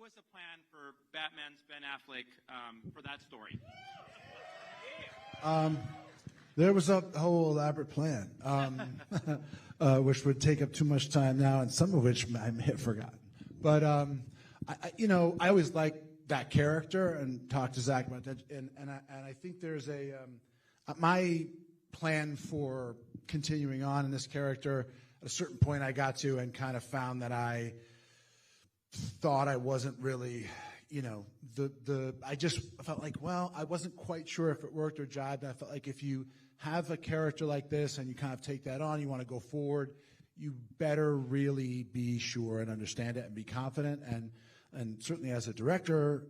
was the plan for Batman's Ben Affleck for that story? There was a whole elaborate plan, which would take up too much time now, and some of which I may have forgotten. But I always liked that character and talked to Zach about that, and I think there's my plan for continuing on in this character. At a certain point, I got to and kind of found that I thought I wasn't really, I just felt like, well, I wasn't quite sure if it worked or jived. And I felt like if you have a character like this and you kind of take that on, you want to go forward, you better really be sure and understand it and be confident. And certainly as a director,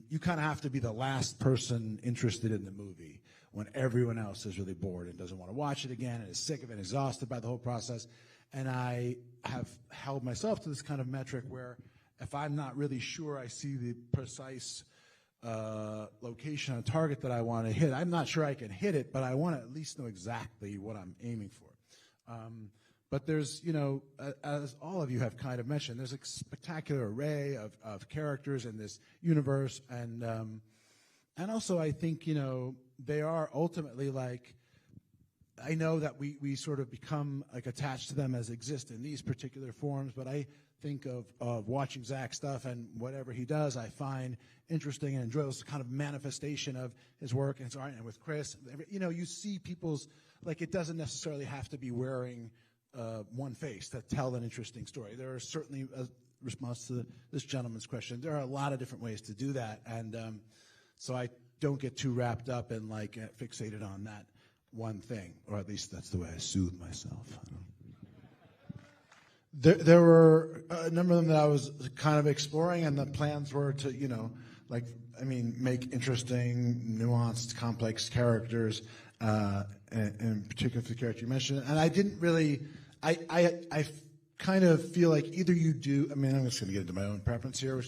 you kind of have to be the last person interested in the movie when everyone else is really bored and doesn't want to watch it again and is sick of it and exhausted by the whole process. And I have held myself to this kind of metric where if I'm not really sure I see the precise location on target that I want to hit, I'm not sure I can hit it, but I want to at least know exactly what I'm aiming for. But there's, as all of you have kind of mentioned, there's a spectacular array of characters in this universe. And also I think, they are ultimately like, I know that we sort of become like attached to them as exist in these particular forms, but I think of watching Zach's stuff and whatever he does, I find interesting and enjoyable. It's kind of manifestation of his work and his art. And with Chris, you see people's, like, it doesn't necessarily have to be wearing one face to tell an interesting story. There are certainly, a response to this gentleman's question, there are a lot of different ways to do that. And so I don't get too wrapped up and like fixated on that one thing, or at least that's the way I soothe myself. There were a number of them that I was kind of exploring, and the plans were to, make interesting, nuanced, complex characters, in particular for the character you mentioned. And I didn't really, I kind of feel like either you do, I'm just going to get into my own preference here,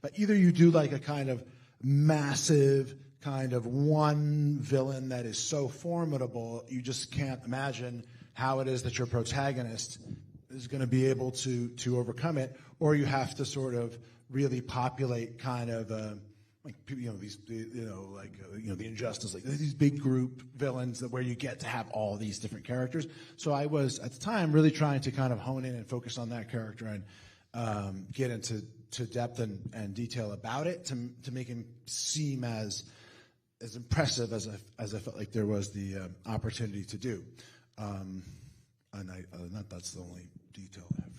but either you do like a kind of massive kind of one villain that is so formidable, you just can't imagine how it is that your protagonist is going to be able to overcome it, or you have to sort of really populate kind of the Injustice League, these big group villains where you get to have all these different characters. So I was at the time really trying to kind of hone in and focus on that character and get into depth and detail about it to make him seem as impressive as I felt like there was the opportunity to do. And that's the only detail I have.